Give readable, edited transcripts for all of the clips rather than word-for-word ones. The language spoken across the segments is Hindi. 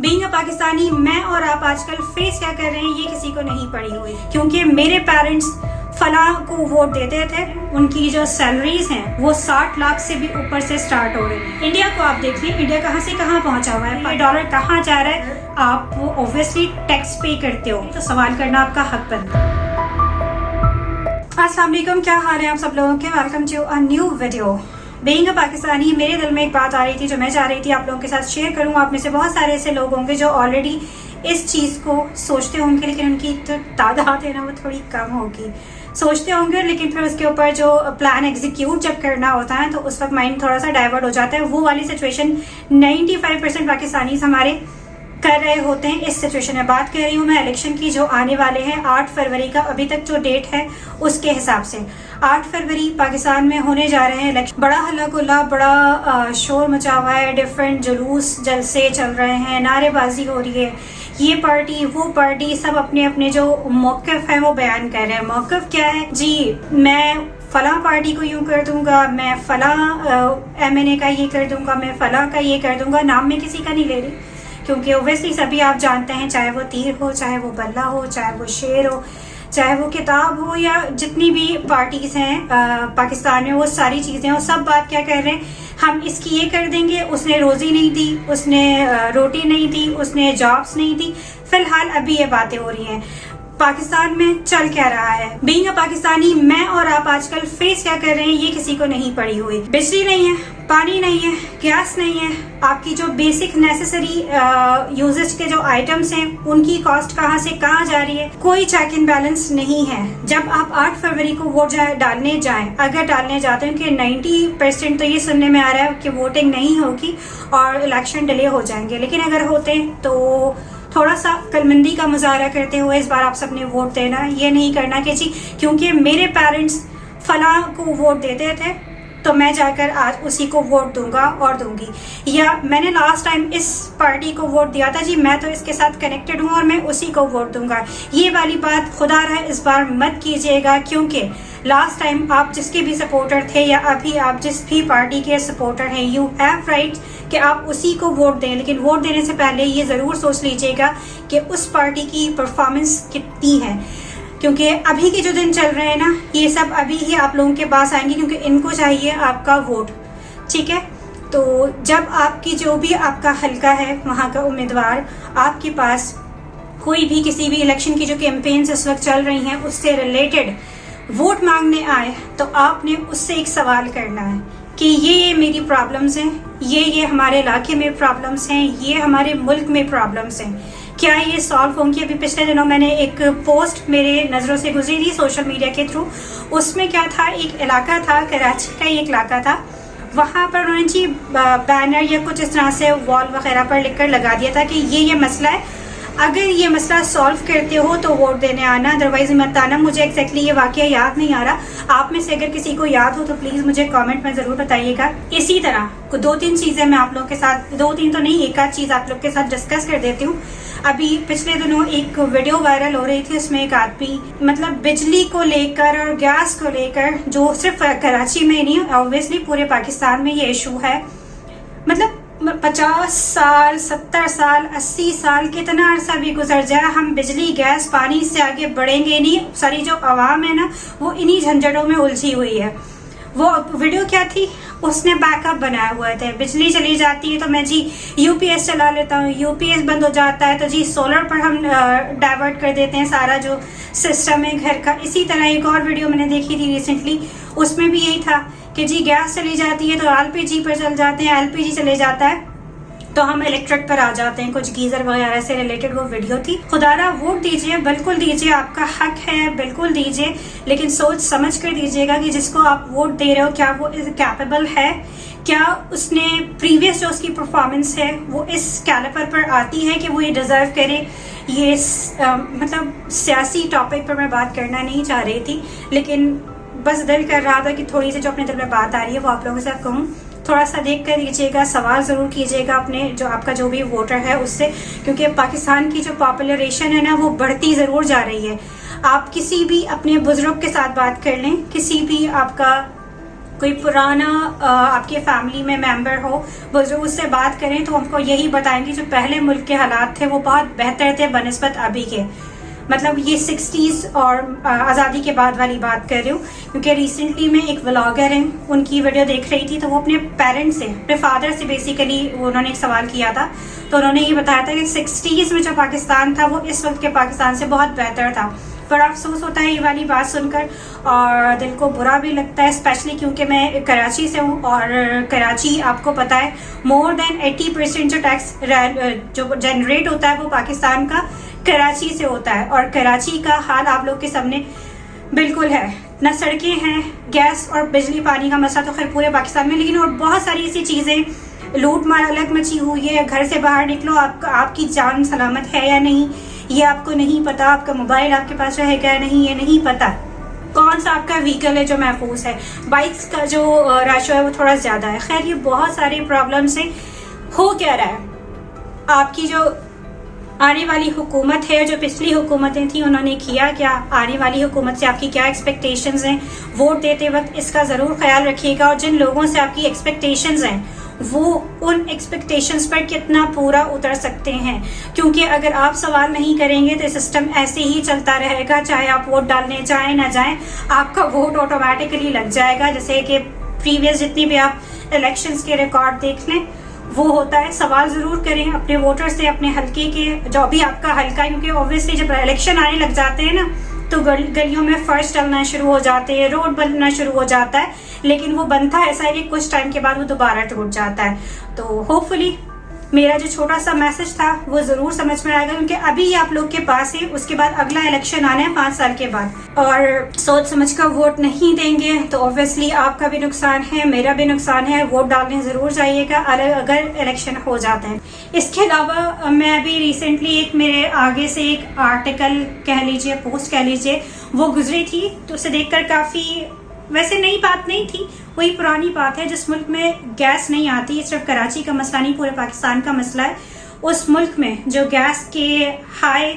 बीइंग अ पाकिस्तानी मैं और आप आजकल फेस क्या कर रहे हैं ये किसी को नहीं पड़ी हुई, क्योंकि मेरे पेरेंट्स फलां को वोट देते थे, उनकी जो सैलरीज हैं वो 60 लाख से भी ऊपर से स्टार्ट हो रही है। इंडिया को आप देखिए, इंडिया कहाँ से कहाँ पहुंचा हुआ है, डॉलर कहाँ जा रहा है। आप ऑब्वियसली टैक्स पे करते हो तो सवाल करना आपका हक बनता है। अस्सलाम वालेकुम, क्या हाल है आप सब लोगों के। Welcome to a new video. Being a Pakistani, मेरे दिल में एक बात आ रही थी जो मैं चाह रही थी आप लोगों के साथ शेयर करूं। आप में से बहुत सारे ऐसे लोग होंगे जो ऑलरेडी इस चीज़ को सोचते होंगे, लेकिन उनकी जो तादाद है ना वो थोड़ी कम होगी। सोचते होंगे लेकिन फिर उसके ऊपर जो प्लान एग्जीक्यूट जब करना होता है तो उस वक्त माइंड थोड़ा सा डाइवर्ट हो जाता है। वो वाली सिचुएशन 95% पाकिस्तानी हमारे कर रहे होते हैं। इस सिचुएशन में बात कर रही हूँ मैं इलेक्शन की, जो आने वाले हैं 8 फरवरी का अभी तक जो डेट है उसके हिसाब से 8 फरवरी पाकिस्तान में होने जा रहे हैं इलेक्शन। बड़ा हल्ला गुल्ला, बड़ा शोर मचा हुआ है, डिफरेंट जुलूस जलसे चल रहे हैं, नारेबाजी हो रही है, ये पार्टी वो पार्टी, सब अपने अपने जो मौक़िफ़ है वो बयान कर रहे हैं। मौक़िफ़ क्या है जी, मैं फलां पार्टी को यूं कर दूंगा, मैं फलां MNA का ये कर दूंगा, मैं फलां का ये कर दूंगा। नाम में किसी का नहीं ले रही, क्योंकि ओबियसली सभी आप जानते हैं, चाहे वो तीर हो, चाहे वो बल्ला हो, चाहे वो शेर हो, चाहे वो किताब हो, या जितनी भी पार्टीज हैं पाकिस्तान में, वो सारी चीज़ें, वो सब बात क्या कर रहे हैं, हम इसकी ये कर देंगे, उसने रोज़ी नहीं दी, उसने रोटी नहीं दी, उसने जॉब्स नहीं दी। फिलहाल अभी ये बातें हो रही हैं। पाकिस्तान में चल क्या रहा है। बीइंग अ पाकिस्तानी मैं और आप आजकल फेस क्या कर रहे हैं ये किसी को नहीं पड़ी हुई। बिजली नहीं है, पानी नहीं है, गैस नहीं है, आपकी जो बेसिक नेसेसरी यूजेज के जो आइटम्स हैं उनकी कॉस्ट कहाँ से कहाँ जा रही है, कोई चेक एंड बैलेंस नहीं है। जब आप 8 फरवरी को वोट डालने जाएं, अगर डालने जाते हैं कि 90% तो ये सुनने में आ रहा है कि वोटिंग नहीं होगी और इलेक्शन डिले हो जाएंगे, लेकिन अगर होते तो थोड़ा सा कलमंदी का मुजाहरा करते हुए इस बार आप सबने वोट देना। ये नहीं करना कि जी क्योंकि मेरे पेरेंट्स फलां को वोट देते थे तो मैं जाकर आज उसी को वोट दूंगा और दूंगी, या मैंने लास्ट टाइम इस पार्टी को वोट दिया था जी मैं तो इसके साथ कनेक्टेड हूँ और मैं उसी को वोट दूंगा। ये वाली बात खुदा रहा इस बार मत कीजिएगा, क्योंकि लास्ट टाइम आप जिसके भी सपोर्टर थे या अभी आप जिस भी पार्टी के सपोर्टर हैं, यू हैव राइट कि आप उसी को वोट दें, लेकिन वोट देने से पहले ये ज़रूर सोच लीजिएगा कि उस पार्टी की परफॉर्मेंस कितनी है, क्योंकि अभी के जो दिन चल रहे हैं ना ये सब अभी ही आप लोगों के पास आएंगे, क्योंकि इनको चाहिए आपका वोट। ठीक है, तो जब आपकी जो भी आपका हल्का है वहाँ का उम्मीदवार आपके पास कोई भी किसी भी इलेक्शन की जो कैंपेन्स इस वक्त चल रही हैं उससे रिलेटेड वोट मांगने आए तो आपने उससे एक सवाल करना है कि ये मेरी प्रॉब्लम्स हैं, ये हमारे इलाके में प्रॉब्लम्स हैं, ये हमारे मुल्क में प्रॉब्लम्स हैं, क्या ये सॉल्व होंगी। अभी पिछले दिनों मैंने एक पोस्ट मेरे नज़रों से गुजरी थी सोशल मीडिया के थ्रू। उसमें क्या था, एक इलाका था, कराची का एक इलाका था, वहाँ पर उन्होंने जी बैनर या कुछ इस तरह से वॉल वगैरह पर लिखकर लगा दिया था कि ये मसला है, अगर ये मसला सॉल्व करते हो तो वोट देने आना, अदरवाइज मत आना। मुझे एग्जैक्टली ये वाकया याद नहीं आ रहा, आप में से अगर किसी को याद हो तो प्लीज़ मुझे कमेंट में ज़रूर बताइएगा। इसी तरह 2-3 चीज़ें मैं आप लोग के साथ, 2-3 तो नहीं, एक आध चीज़ आप लोग के साथ डिस्कस कर देती हूँ। अभी पिछले दिनों एक वीडियो वायरल हो रही थी, उसमें एक आदमी मतलब बिजली को लेकर और गैस को लेकर, जो सिर्फ कराची में ही नहीं ऑब्वियसली पूरे पाकिस्तान में ये इशू है, मतलब 50 साल 70 साल 80 साल कितना अरसा भी गुजर जाए हम बिजली गैस पानी से आगे बढ़ेंगे नहीं। सारी जो आवाम है ना वो इन्हीं झंझटों में उलझी हुई है। वो वीडियो क्या थी, उसने बैकअप बनाया हुआ थे, बिजली चली जाती है तो मैं जी UPS चला लेता हूँ, UPS बंद हो जाता है तो जी सोलर पर हम डाइवर्ट कर देते हैं सारा जो सिस्टम है घर का। इसी तरह एक और वीडियो मैंने देखी थी रिसेंटली, उसमें भी यही था कि जी गैस चली जाती है तो LPG पर चल जाते हैं, LPG चले जाता है तो हम इलेक्ट्रिक पर आ जाते हैं, कुछ गीजर वगैरह से रिलेटेड वो वीडियो थी। खुदारा वोट दीजिए, बिल्कुल दीजिए, आपका हक है, बिल्कुल दीजिए, लेकिन सोच समझ कर दीजिएगा कि जिसको आप वोट दे रहे हो क्या वो कैपेबल है, क्या उसने प्रीवियस जो उसकी परफॉर्मेंस है वो इस कैलिपर पर आती है कि वो ये डिज़र्व करे। ये मतलब सियासी टॉपिक पर मैं बात करना नहीं चाह रही थी, लेकिन बस दिल कर रहा था कि थोड़ी सी जो अपने दिल में बात आ रही है वो आप लोगों के साथ कहूँ। थोड़ा सा देख कर दीजिएगा, सवाल ज़रूर कीजिएगा अपने जो आपका जो भी वोटर है उससे, क्योंकि पाकिस्तान की जो पॉपुलेशन है ना वो बढ़ती ज़रूर जा रही है। आप किसी भी अपने बुज़ुर्ग के साथ बात कर लें, किसी भी आपका कोई पुराना आपके फैमिली में मेंबर हो, बुजुर्ग, उससे बात करें तो हमको यही बताएंगे जो पहले मुल्क के हालात थे वो बहुत बेहतर थे बनिस्बत अभी के। मतलब ये 60s और आज़ादी के बाद वाली बात कर रही हूँ, क्योंकि रिसेंटली मैं एक व्लॉगर हैं उनकी वीडियो देख रही थी, तो वो अपने पेरेंट्स से, अपने फादर से बेसिकली उन्होंने एक सवाल किया था, तो उन्होंने ये बताया था कि 60s में जो पाकिस्तान था वो इस वक्त के पाकिस्तान से बहुत बेहतर था। बड़ा अफसोस होता है ये वाली बात सुनकर और दिल को बुरा भी लगता है, स्पेशली क्योंकि मैं कराची से हूँ और कराची आपको पता है मोर देन 80% जो टैक्स जो जनरेट होता है वो पाकिस्तान का कराची से होता है। और कराची का हाल आप लोग के सामने बिल्कुल है, ना सड़कें हैं, गैस और बिजली पानी का मसला तो खैर पूरे पाकिस्तान में, लेकिन और बहुत सारी ऐसी चीज़ें, लूट मार अलग मची हुई है। घर से बाहर निकलो आपकी जान सलामत है या नहीं ये आपको नहीं पता, आपका मोबाइल आपके पास रहेगा या नहीं ये नहीं पता, कौन सा आपका व्हीकल है जो महफूज है, बाइक्स का जो रेशो है वो थोड़ा ज़्यादा है। खैर ये बहुत सारे प्रॉब्लम्स हैं। हो क्या रहा है, आपकी जो आने वाली हुकूमत है, जो पिछली हुकूमतें थी उन्होंने किया क्या, आने वाली हुकूमत से आपकी क्या एक्सपेक्टेशंस हैं, वोट देते वक्त इसका ज़रूर ख्याल रखिएगा। और जिन लोगों से आपकी एक्सपेक्टेशंस हैं वो उन एक्सपेक्टेशंस पर कितना पूरा उतर सकते हैं, क्योंकि अगर आप सवाल नहीं करेंगे तो सिस्टम ऐसे ही चलता रहेगा, चाहे आप वोट डालने जाएं ना जाएं आपका वोट ऑटोमेटिकली लग जाएगा। जैसे कि प्रीवियस जितनी भी आप इलेक्शंस के रिकॉर्ड देख लें वो होता है। सवाल ज़रूर करें अपने वोटर से, अपने हल्के के, जो भी आपका हल्का, क्योंकि ऑब्वियसली जब इलेक्शन आने लग जाते हैं ना तो गलियों में फर्श डलना शुरू हो जाते हैं, रोड बनना शुरू हो जाता है, लेकिन वो बनता ऐसा है कि कुछ टाइम के बाद वो दोबारा टूट जाता है। तो होपफुली मेरा जो छोटा सा मैसेज था वो ज़रूर समझ में आएगा, क्योंकि अभी ये आप लोग के पास है, उसके बाद अगला इलेक्शन आना है 5 साल के बाद, और सोच समझ कर वोट नहीं देंगे तो ऑब्वियसली आपका भी नुकसान है, मेरा भी नुकसान है। वोट डालने ज़रूर जाइएगा अगर इलेक्शन हो जाते हैं। इसके अलावा मैं अभी रिसेंटली एक मेरे आगे से एक आर्टिकल कह लीजिए, पोस्ट कह लीजिए, वो गुजरी थी, तो उसे देखकर काफ़ी, वैसे नई बात नहीं थी, वही पुरानी बात है। जिस मुल्क में गैस नहीं आती, सिर्फ कराची का मसला नहीं पूरे पाकिस्तान का मसला है, उस मुल्क में जो गैस के हाई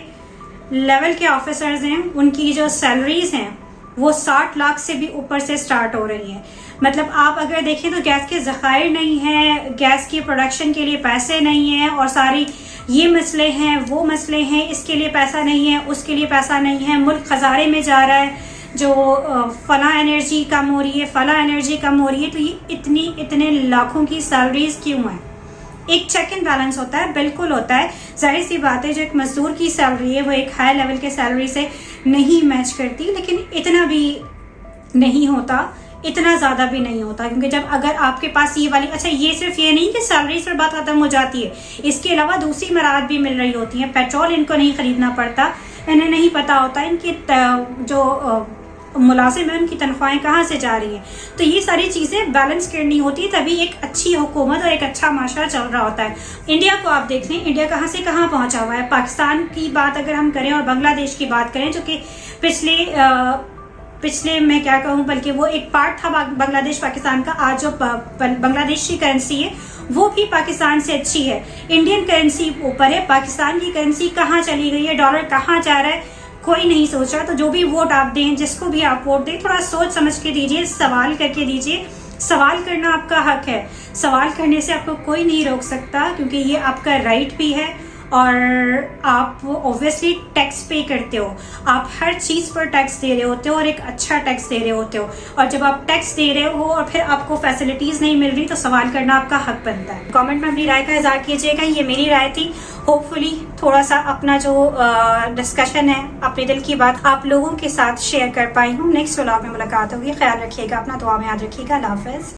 लेवल के ऑफिसर्स हैं उनकी जो सैलरीज हैं वो 60 लाख से भी ऊपर से स्टार्ट हो रही हैं। मतलब आप अगर देखें तो गैस के ज़खायर नहीं हैं, गैस की प्रोडक्शन के लिए पैसे नहीं हैं, और सारी ये मसले हैं, वो मसले हैं, इसके लिए पैसा नहीं है, उसके लिए पैसा नहीं है, मुल्क खजारे में जा रहा है, जो फला एनर्जी कम हो रही है, फला एनर्जी कम हो रही है। तो ये इतने लाखों की सैलरीज क्यों है? एक चेक एंड बैलेंस होता है, बिल्कुल होता है, जाहिर सी बात है जो एक मजदूर की सैलरी है वो एक हाई लेवल के सैलरी से नहीं मैच करती, लेकिन इतना भी नहीं होता, इतना ज़्यादा भी नहीं होता, क्योंकि जब अगर आपके पास ये वाली, अच्छा ये सिर्फ ये नहीं कि सैलरीज पर बात खत्म हो जाती है, इसके अलावा दूसरी मराद भी मिल रही होती हैं। पेट्रोल इनको नहीं खरीदना पड़ता, इन्हें नहीं पता होता इनकी जो मुलाजिम है उनकी तनख्वाहें कहाँ से जा रही हैं। तो ये सारी चीज़ें बैलेंस करनी होती है, तभी एक अच्छी हुकूमत और एक अच्छा माशरा चल रहा होता है। इंडिया को आप देख लें, इंडिया कहाँ से कहाँ पहुँचा हुआ है। पाकिस्तान की बात अगर हम करें और बांग्लादेश की बात करें, जो कि पिछले मैं क्या कहूँ, बल्कि वो एक पार्ट था बांग्लादेश पाकिस्तान का। आज जो बांग्लादेश की करेंसी है वो भी पाकिस्तान से अच्छी है, इंडियन करेंसी ऊपर है, पाकिस्तान की करेंसी कहाँ चली गई है, डॉलर कहाँ जा रहा है, कोई नहीं सोच रहा। तो जो भी वोट आप दें, जिसको भी आप वोट दें, थोड़ा सोच समझ के दीजिए, सवाल करके दीजिए। सवाल करना आपका हक है, सवाल करने से आपको कोई नहीं रोक सकता, क्योंकि ये आपका राइट भी है। और आप ऑब्वियसली टैक्स पे करते हो, आप हर चीज़ पर टैक्स दे रहे होते हो और एक अच्छा टैक्स दे रहे होते हो। और जब आप टैक्स दे रहे हो और फिर आपको फैसिलिटीज़ नहीं मिल रही तो सवाल करना आपका हक बनता है। कमेंट में अपनी राय का इज़हार कीजिएगा। ये मेरी राय थी, होपफुली थोड़ा सा अपना जो डिस्कशन है, अपने दिल की बात आप लोगों के साथ शेयर कर पाई हूँ। नेक्स्ट व्लॉग में मुलाकात होगी। ख्याल रखिएगा अपना, दुआ में याद रखिएगा। अल्लाह हाफ़िज़।